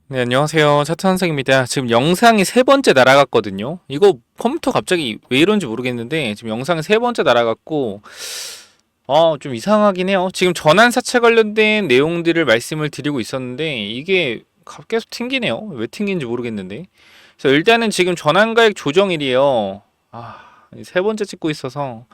네, 안녕하세요. 차트 선생입니다. 지금 영상이 세 번째 날아갔거든요. 이거 컴퓨터 갑자기 왜 이런지 모르겠는데 지금 영상이 세 번째 날아갔고 좀 이상하긴 해요. 지금 전환사채 관련된 내용들을 말씀을 드리고 있었는데 이게 계속 튕기네요. 왜 튕긴지 모르겠는데. 그래서 일단은 지금 전환가액 조정일이에요. 세 번째 찍고 있어서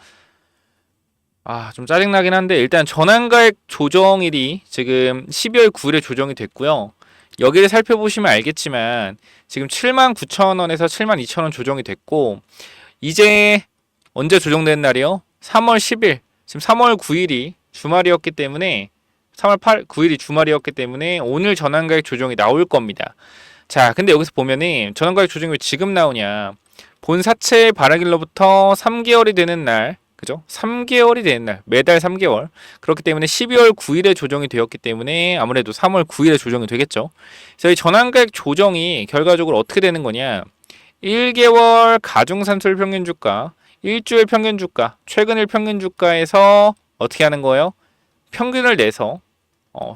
좀 짜증나긴 한데 일단 전환가액 조정일이 지금 12월 9일에 조정이 됐고요. 여기를 살펴보시면 알겠지만 지금 79,000원에서 72,000원 조정이 됐고 이제 언제 조정된 날이요? 3월 10일. 지금 3월 9일이 주말이었기 때문에 3월 9일이 주말이었기 때문에 오늘 전환가액 조정이 나올 겁니다. 자, 근데 여기서 보면은 전환가액 조정이 왜 지금 나오냐? 본사채 발행일로부터 3개월이 되는 날, 그죠? 3개월이 되는 날, 매달 3개월. 그렇기 때문에 12월 9일에 조정이 되었기 때문에 아무래도 3월 9일에 조정이 되겠죠. 그래서 이 전환가액 조정이 결과적으로 어떻게 되는 거냐? 1개월 가중산출 평균 주가, 일주일 평균 주가, 최근일 평균 주가에서 어떻게 하는 거예요? 평균을 내서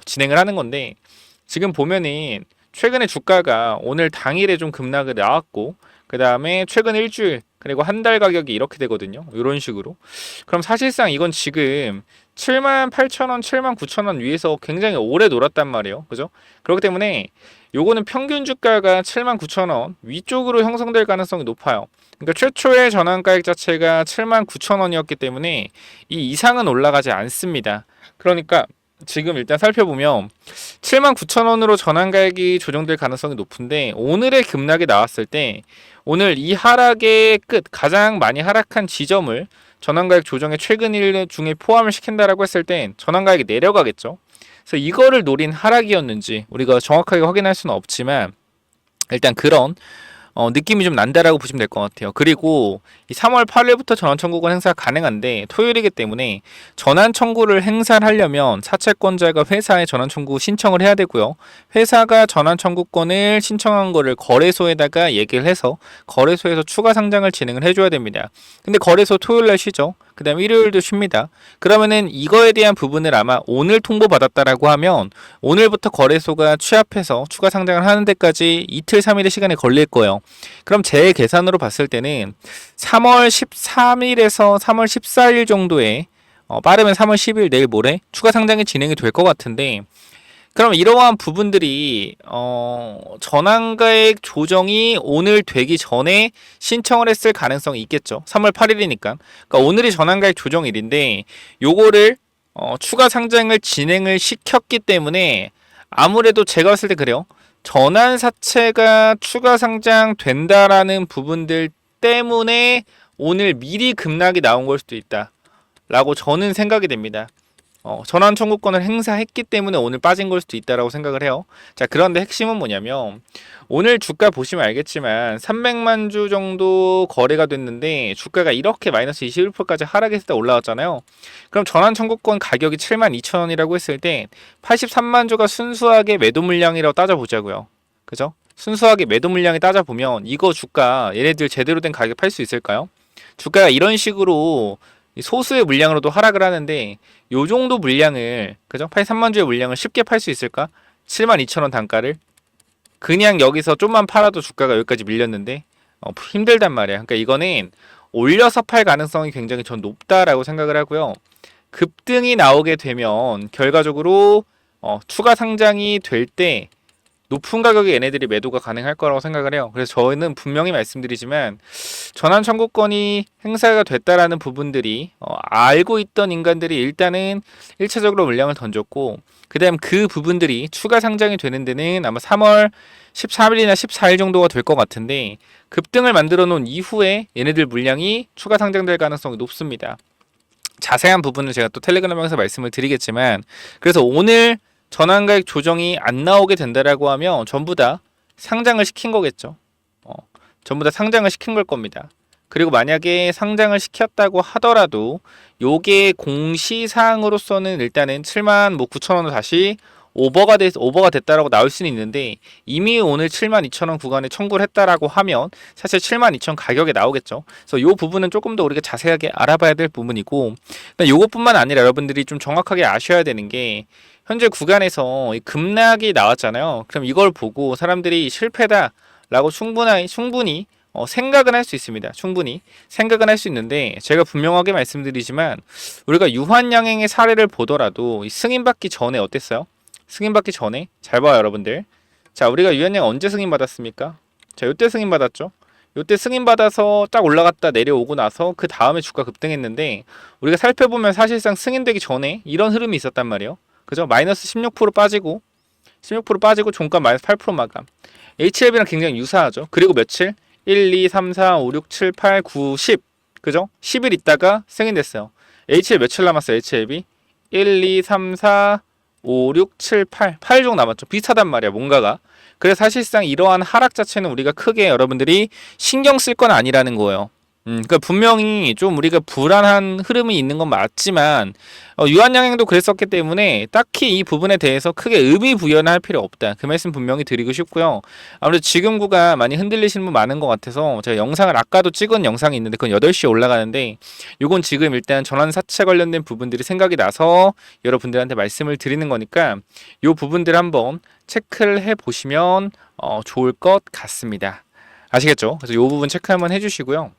진행을 하는 건데 지금 보면은 최근에 주가가 오늘 당일에 좀 급락을 나왔고 그 다음에 최근 일주일 그리고 한 달 가격이 이렇게 되거든요. 이런 식으로. 그럼 사실상 이건 지금 78,000원, 79,000원 위에서 굉장히 오래 놀았단 말이에요. 그죠? 그렇기 때문에 요거는 평균 주가가 79,000원 위쪽으로 형성될 가능성이 높아요. 그러니까 최초의 전환가액 자체가 79,000원이었기 때문에 이 이상은 올라가지 않습니다. 그러니까 지금 일단 살펴보면 79,000원으로 전환가액이 조정될 가능성이 높은데 오늘의 급락이 나왔을 때 오늘 이 하락의 끝 가장 많이 하락한 지점을 전환가액 조정의 최근 일 중에 포함을 시킨다라고 했을 땐 전환가액이 내려가겠죠. 그래서 이거를 노린 하락이었는지 우리가 정확하게 확인할 수는 없지만 일단 그런 느낌이 좀 난다라고 보시면 될 것 같아요. 그리고 이 3월 8일부터 전환 청구권 행사가 가능한데 토요일이기 때문에 전환 청구를 행사를 하려면 사채권자가 회사에 전환 청구 신청을 해야 되고요. 회사가 전환 청구권을 신청한 거를 거래소에다가 얘기를 해서 거래소에서 추가 상장을 진행을 해줘야 됩니다. 근데 거래소 토요일 날 쉬죠. 그 다음 일요일도 쉽니다. 그러면은 이거에 대한 부분을 아마 오늘 통보받았다라고 하면 오늘부터 거래소가 취합해서 추가 상장을 하는 데까지 이틀 3일의 시간이 걸릴 거예요. 그럼 제 계산으로 봤을 때는 3월 13일에서 3월 14일 정도에 빠르면 3월 10일 내일 모레 추가 상장이 진행이 될 것 같은데 그럼 이러한 부분들이 전환가액 조정이 오늘 되기 전에 신청을 했을 가능성이 있겠죠. 3월 8일이니까. 그러니까 오늘이 전환가액 조정일인데 요거를 추가 상장을 진행을 시켰기 때문에 아무래도 제가 봤을 때 그래요. 전환사채가 추가 상장된다라는 부분들 때문에 오늘 미리 급락이 나온 걸 수도 있다. 라고 저는 생각이 됩니다. 전환 청구권을 행사했기 때문에 오늘 빠진 걸 수도 있다라고 생각을 해요. 자, 그런데 핵심은 뭐냐면 오늘 주가 보시면 알겠지만 300만 주 정도 거래가 됐는데 주가가 이렇게 마이너스 21%까지 하락했을 때 올라왔잖아요. 그럼 전환 청구권 가격이 72,000원이라고 했을 때 83만 주가 순수하게 매도 물량이라고 따져보자고요. 그죠? 순수하게 매도 물량이 따져보면 이거 주가 얘네들 제대로 된 가격에 팔 수 있을까요? 주가가 이런 식으로 소수의 물량으로도 하락을 하는데 요 정도 물량을 그죠? 83만 주의 물량을 쉽게 팔 수 있을까? 72,000원 단가를 그냥 여기서 좀만 팔아도 주가가 여기까지 밀렸는데 힘들단 말이야. 그러니까 이거는 올려서 팔 가능성이 굉장히 전 높다라고 생각을 하고요. 급등이 나오게 되면 결과적으로 추가 상장이 될 때 높은 가격에 얘네들이 매도가 가능할 거라고 생각을 해요. 그래서 저희는 분명히 말씀드리지만 전환 청구권이 행사가 됐다라는 부분들이 알고 있던 인간들이 일단은 1차적으로 물량을 던졌고 그 다음 그 부분들이 추가 상장이 되는 데는 아마 3월 13일이나 14일 정도가 될 것 같은데 급등을 만들어 놓은 이후에 얘네들 물량이 추가 상장될 가능성이 높습니다. 자세한 부분은 제가 또 텔레그램에서 말씀을 드리겠지만 그래서 오늘 전환가액 조정이 안 나오게 된다라고 하면 전부 다 상장을 시킨 거겠죠. 전부 다 상장을 시킨 걸 겁니다. 그리고 만약에 상장을 시켰다고 하더라도 요게 공시사항으로서는 일단은 7만 9천원으로 다시 오버가 됐다라고 나올 수는 있는데 이미 오늘 72,000원 구간에 청구를 했다라고 하면 사실 72,000 가격에 나오겠죠. 그래서 요 부분은 조금 더 우리가 자세하게 알아봐야 될 부분이고 요것뿐만 아니라 여러분들이 좀 정확하게 아셔야 되는 게 현재 구간에서 이 급락이 나왔잖아요. 그럼 이걸 보고 사람들이 실패다라고 충분히 생각은 할 수 있습니다. 충분히 생각은 할 수 있는데 제가 분명하게 말씀드리지만 우리가 유한양행의 사례를 보더라도 이 승인받기 전에 어땠어요? 승인받기 전에 잘 봐요, 여러분들. 자, 우리가 유한양 언제 승인받았습니까? 자, 요때 승인받았죠. 요때 승인받아서 딱 올라갔다 내려오고 나서 그 다음에 주가 급등했는데 우리가 살펴보면 사실상 승인되기 전에 이런 흐름이 있었단 말이에요. 그죠? 마이너스 16% 빠지고 16% 빠지고 종가 마이너스 8% 마감. HLB랑 굉장히 유사하죠. 그리고 며칠? 1, 2, 3, 4, 5, 6, 7, 8, 9, 10. 그죠? 10일 있다가 승인됐어요. HL 며칠 남았어요, HLB? 1, 2, 3, 4, 5, 6, 7, 8. 8종 남았죠. 비슷하단 말이야, 뭔가가. 그래서 사실상 이러한 하락 자체는 우리가 크게 여러분들이 신경 쓸 건 아니라는 거예요. 그러니까 분명히 좀 우리가 불안한 흐름이 있는 건 맞지만 유한양행도 그랬었기 때문에 딱히 이 부분에 대해서 크게 의미 부여는 할 필요 없다. 그 말씀 분명히 드리고 싶고요. 아무래도 지금 구간 많이 흔들리시는 분 많은 것 같아서 제가 영상을 아까도 찍은 영상이 있는데 그건 8시에 올라가는데 요건 지금 일단 전환사채 관련된 부분들이 생각이 나서 여러분들한테 말씀을 드리는 거니까 요 부분들 한번 체크를 해보시면 좋을 것 같습니다. 아시겠죠? 그래서 요 부분 체크 한번 해주시고요.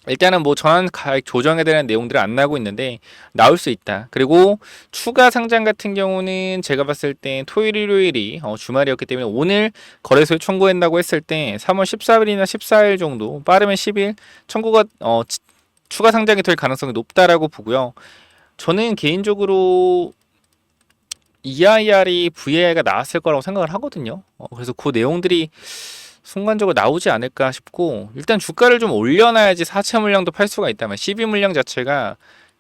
일단은 뭐 전환 가액 조정에 대한 내용들은 안 나오고 있는데 나올 수 있다. 그리고 추가 상장 같은 경우는 제가 봤을 때 토요일 일요일이 주말이었기 때문에 오늘 거래소에 청구한다고 했을 때 3월 13일이나 14일 정도 빠르면 10일 청구가 추가 상장이 될 가능성이 높다라고 보고요. 저는 개인적으로 EIR이 VIR가 나왔을 거라고 생각을 하거든요. 그래서 그 내용들이 순간적으로 나오지 않을까 싶고 일단 주가를 좀 올려놔야지 4차 물량도 팔 수가 있다면 12 물량 자체가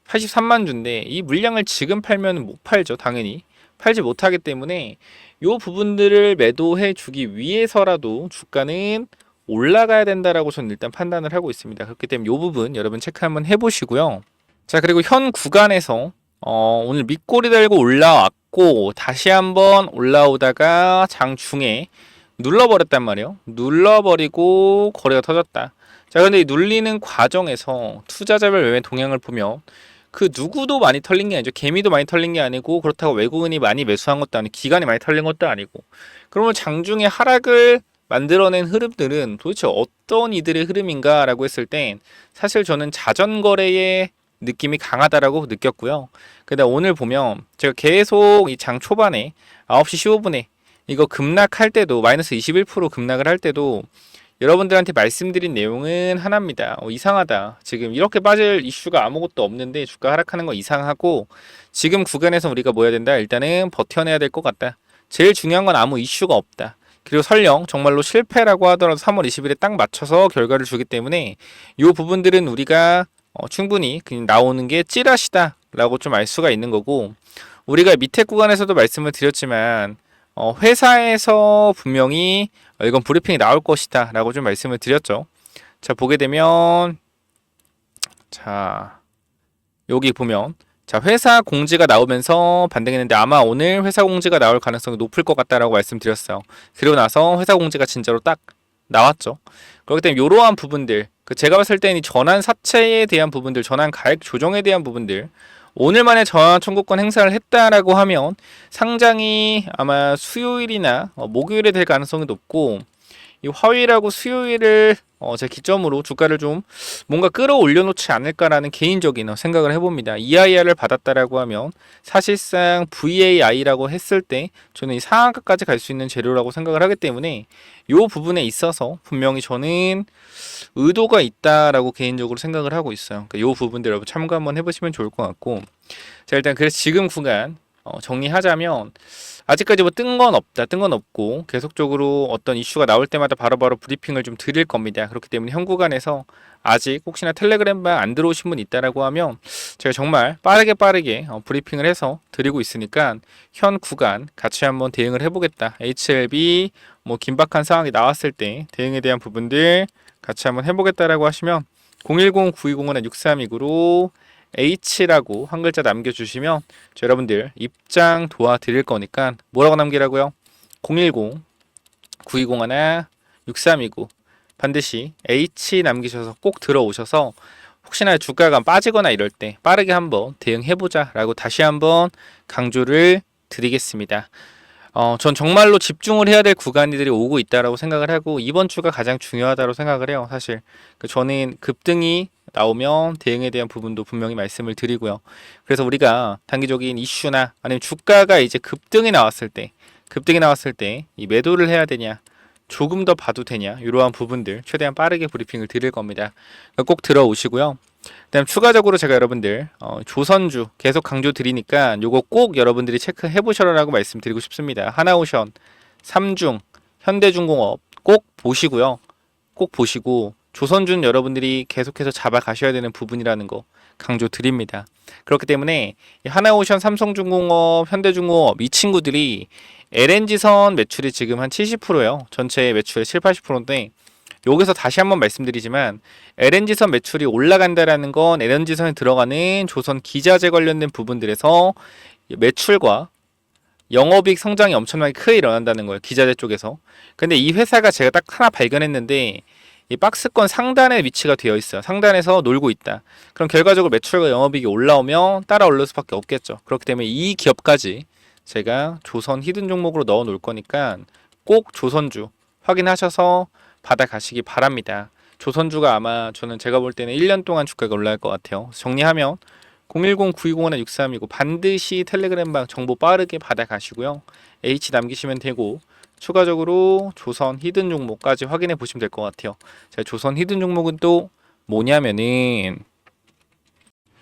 83만 주인데 이 물량을 지금 팔면 못 팔죠. 당연히 팔지 못하기 때문에 이 부분들을 매도해 주기 위해서라도 주가는 올라가야 된다라고 저는 일단 판단을 하고 있습니다. 그렇기 때문에 이 부분 여러분 체크 한번 해보시고요. 자, 그리고 현 구간에서 오늘 밑꼬리 달고 올라왔고 다시 한번 올라오다가 장중에 눌러버렸단 말이에요. 눌러버리고 거래가 터졌다. 자, 근데 이 눌리는 과정에서 투자자별 매매 동향을 보면 그 누구도 많이 털린 게 아니죠. 개미도 많이 털린 게 아니고 그렇다고 외국인이 많이 매수한 것도 아니고 기관이 많이 털린 것도 아니고 그러면 장중에 하락을 만들어낸 흐름들은 도대체 어떤 이들의 흐름인가라고 했을 땐 사실 저는 자전거래의 느낌이 강하다라고 느꼈고요. 근데 오늘 보면 제가 계속 이 장 초반에 9시 15분에 이거 급락할 때도 마이너스 21% 급락을 할 때도 여러분들한테 말씀드린 내용은 하나입니다. 이상하다. 지금 이렇게 빠질 이슈가 아무것도 없는데 주가 하락하는 거 이상하고 지금 구간에서 우리가 뭐 해야 된다? 일단은 버텨내야 될 것 같다. 제일 중요한 건 아무 이슈가 없다. 그리고 설령 정말로 실패라고 하더라도 3월 20일에 딱 맞춰서 결과를 주기 때문에 이 부분들은 우리가 충분히 그냥 나오는 게 찌라시다 라고 좀 알 수가 있는 거고 우리가 밑에 구간에서도 말씀을 드렸지만 회사에서 분명히 이건 브리핑이 나올 것이다 라고 좀 말씀을 드렸죠. 자, 보게 되면 자 여기 보면 자 회사 공지가 나오면서 반등했는데 아마 오늘 회사 공지가 나올 가능성이 높을 것 같다라고 말씀드렸어요. 그리고 나서 회사 공지가 진짜로 딱 나왔죠. 그렇기 때문에 이러한 부분들 제가 봤을 때는 이 전환 사채에 대한 부분들 전환 가액 조정에 대한 부분들 오늘 만에 전환 청구권 행사를 했다라고 하면 상장이 아마 수요일이나 목요일에 될 가능성이 높고 이 화요일하고 수요일을 제 기점으로 주가를 좀 뭔가 끌어올려 놓지 않을까라는 개인적인 생각을 해봅니다. EIR을 받았다라고 하면 사실상 VAI라고 했을 때 저는 이 상한가까지 갈 수 있는 재료라고 생각을 하기 때문에 이 부분에 있어서 분명히 저는 의도가 있다라고 개인적으로 생각을 하고 있어요. 그러니까 이 부분들 여러분 참고 한번 해보시면 좋을 것 같고 자 일단 그래서 지금 구간 정리하자면 아직까지 뭐 뜬 건 없다. 뜬 건 없고 계속적으로 어떤 이슈가 나올 때마다 바로바로 브리핑을 좀 드릴 겁니다. 그렇기 때문에 현 구간에서 아직 혹시나 텔레그램만 안 들어오신 분 있다라고 하면 제가 정말 빠르게 브리핑을 해서 드리고 있으니까 현 구간 같이 한번 대응을 해보겠다. HLB 뭐 긴박한 상황이 나왔을 때 대응에 대한 부분들 같이 한번 해보겠다라고 하시면 010-9201-6329로 H라고 한 글자 남겨주시면 저 여러분들 입장 도와드릴 거니까 뭐라고 남기라고요? 010-9201-6329 반드시 H 남기셔서 꼭 들어오셔서 혹시나 주가가 빠지거나 이럴 때 빠르게 한번 대응해보자 라고 다시 한번 강조를 드리겠습니다. 전 정말로 집중을 해야 될 구간들이 오고 있다라고 생각을 하고 이번 주가 가장 중요하다고 생각을 해요. 사실 저는 급등이 나오면 대응에 대한 부분도 분명히 말씀을 드리고요. 그래서 우리가 단기적인 이슈나 아니면 주가가 이제 급등이 나왔을 때 이 매도를 해야 되냐 조금 더 봐도 되냐 이러한 부분들 최대한 빠르게 브리핑을 드릴 겁니다. 꼭 들어오시고요. 그다음 추가적으로 제가 여러분들 조선주 계속 강조 드리니까 요거 꼭 여러분들이 체크해 보셔라라고 말씀드리고 싶습니다. 하나오션, 삼중, 현대중공업 꼭 보시고요. 꼭 보시고 조선주는 여러분들이 계속해서 잡아 가셔야 되는 부분이라는 거 강조 드립니다. 그렇기 때문에 하나오션, 삼성중공업, 현대중공업 이 친구들이 LNG선 매출이 지금 한 70%예요. 전체 매출의 7, 80%인데 여기서 다시 한번 말씀드리지만 LNG선 매출이 올라간다라는 건 LNG선에 들어가는 조선 기자재 관련된 부분들에서 매출과 영업이익 성장이 엄청나게 크게 일어난다는 거예요. 기자재 쪽에서. 근데 이 회사가 제가 딱 하나 발견했는데 이 박스권 상단에 위치가 되어 있어요. 상단에서 놀고 있다. 그럼 결과적으로 매출과 영업이익이 올라오면 따라 올릴 수밖에 없겠죠. 그렇기 때문에 이 기업까지 제가 조선 히든 종목으로 넣어 놓을 거니까 꼭 조선주 확인하셔서 받아가시기 바랍니다. 조선주가 아마 저는 제가 볼 때는 1년 동안 주가가 올라갈 것 같아요. 정리하면 010-9201-63이고 반드시 텔레그램방 정보 빠르게 받아가시고요. H 남기시면 되고 추가적으로 조선 히든 종목까지 확인해 보시면 될 것 같아요. 자, 조선 히든 종목은 또 뭐냐면은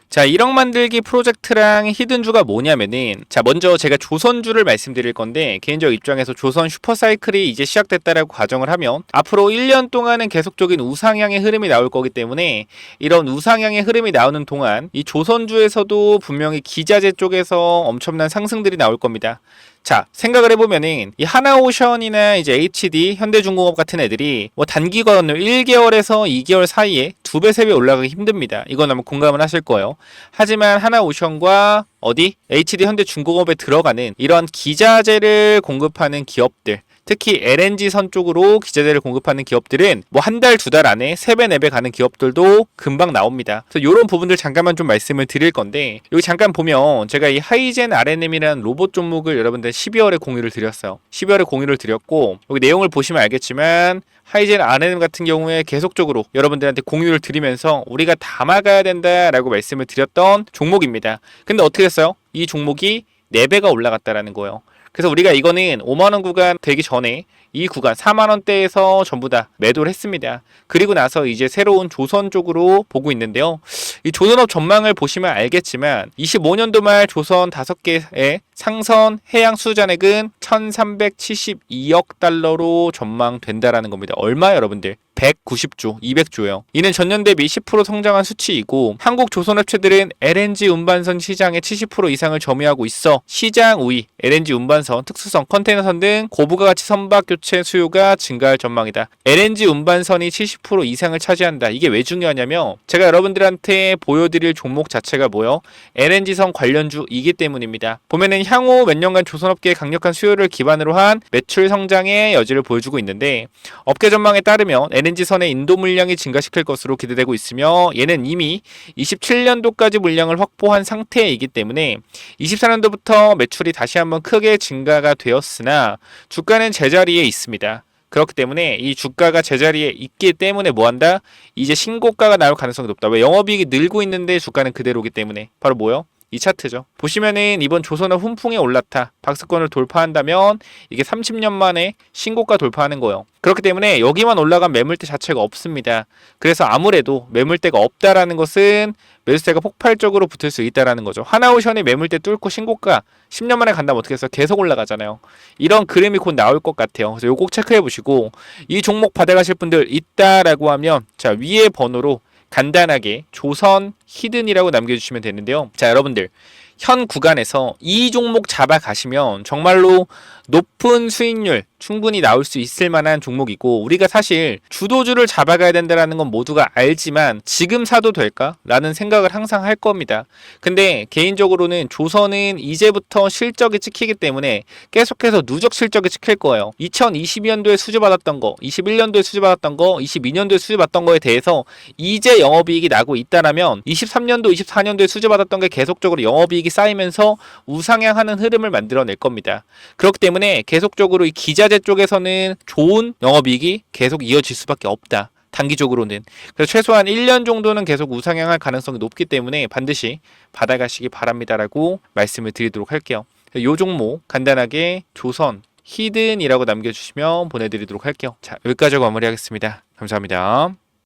자, 1억 만들기 프로젝트랑 히든주가 뭐냐면은 자, 먼저 제가 조선주를 말씀드릴 건데 개인적 입장에서 조선 슈퍼사이클이 이제 시작됐다라고 가정을 하면 앞으로 1년 동안은 계속적인 우상향의 흐름이 나올 거기 때문에 이런 우상향의 흐름이 나오는 동안 이 조선주에서도 분명히 기자재 쪽에서 엄청난 상승들이 나올 겁니다. 자, 생각을 해보면은 이 하나오션이나 이제 HD, 현대중공업 같은 애들이 뭐 단기간으로 1개월에서 2개월 사이에 2배, 3배 올라가기 힘듭니다. 이건 아마 공감을 하실 거예요. 하지만 하나오션과 어디? HD, 현대중공업에 들어가는 이런 기자재를 공급하는 기업들 특히 LNG선 쪽으로 기자재를 공급하는 기업들은 뭐 한 달, 2달 안에 3배, 4배 가는 기업들도 금방 나옵니다. 그래서 이런 부분들 잠깐만 좀 말씀을 드릴 건데 여기 잠깐 보면 제가 이 하이젠 RNM이라는 로봇 종목을 여러분들 12월에 공유를 드렸어요. 12월에 공유를 드렸고 여기 내용을 보시면 알겠지만 하이젠 RNM 같은 경우에 계속적으로 여러분들한테 공유를 드리면서 우리가 담아가야 된다라고 말씀을 드렸던 종목입니다. 근데 어떻게 됐어요? 이 종목이 4배가 올라갔다라는 거예요. 그래서 우리가 이거는 5만원 구간 되기 전에 이 구간 4만원대에서 전부 다 매도를 했습니다. 그리고 나서 이제 새로운 조선 쪽으로 보고 있는데요. 이 조선업 전망을 보시면 알겠지만 25년도 말 조선 5개의 상선 해양 수주잔액은 1372억 달러로 전망된다라는 겁니다. 얼마 여러분들? 190조, 200조예요. 이는 전년 대비 10% 성장한 수치이고 한국 조선업체들은 LNG 운반선 시장의 70% 이상을 점유하고 있어 시장 우위, LNG 운반선, 특수선, 컨테이너선 등 고부가 가치 선박 교체 수요가 증가할 전망이다. LNG 운반선이 70% 이상을 차지한다. 이게 왜 중요하냐면 제가 여러분들한테 보여드릴 종목 자체가 뭐요? LNG선 관련주이기 때문입니다. 보면은 향후 몇 년간 조선업계의 강력한 수요를 기반으로 한 매출 성장의 여지를 보여주고 있는데 업계 전망에 따르면 LNG선의 인도 물량이 증가시킬 것으로 기대되고 있으며 얘는 이미 27년도까지 물량을 확보한 상태이기 때문에 24년도부터 매출이 다시 한번 크게 증가가 되었으나 주가는 제자리에 있습니다. 그렇기 때문에 이 주가가 제자리에 있기 때문에 뭐한다? 이제 신고가가 나올 가능성이 높다. 왜? 영업이익이 늘고 있는데 주가는 그대로기 때문에. 바로 뭐요? 이 차트죠. 보시면은 이번 조선업 훈풍에 올라타 박스권을 돌파한다면 이게 30년 만에 신고가 돌파하는 거예요. 그렇기 때문에 여기만 올라간 매물대 자체가 없습니다. 그래서 아무래도 매물대가 없다라는 것은 매수세가 폭발적으로 붙을 수 있다라는 거죠. 하나오션이 매물대 뚫고 신고가 10년 만에 간다면 어떻게 해서 계속 올라가잖아요. 이런 그림이 곧 나올 것 같아요. 그래서 이거 꼭 체크해 보시고 이 종목 받아가실 분들 있다라고 하면 자 위에 번호로 간단하게 조선 히든이라고 남겨주시면 되는데요. 자 여러분들 현 구간에서 이 종목 잡아가시면 정말로 높은 수익률 충분히 나올 수 있을 만한 종목이고, 우리가 사실 주도주를 잡아가야 된다는 건 모두가 알지만 지금 사도 될까? 라는 생각을 항상 할 겁니다. 근데 개인적으로는 조선은 이제부터 실적이 찍히기 때문에 계속해서 누적 실적이 찍힐 거예요. 2022년도에 수주받았던 거, 21년도에 수주받았던 거, 22년도에 수주받았던 거에 대해서 이제 영업이익이 나고 있다라면 23년도, 24년도에 수주받았던 게 계속적으로 영업이익이 쌓이면서 우상향하는 흐름을 만들어낼 겁니다. 그렇기 때문에 계속적으로 이 기자재 쪽에서는 좋은 영업이익이 계속 이어질 수밖에 없다. 단기적으로는. 그래서 최소한 1년 정도는 계속 우상향할 가능성이 높기 때문에 반드시 받아가시기 바랍니다라고 말씀을 드리도록 할게요. 이 종목 간단하게 조선 히든이라고 남겨주시면 보내드리도록 할게요. 자, 여기까지 마무리하겠습니다. 감사합니다.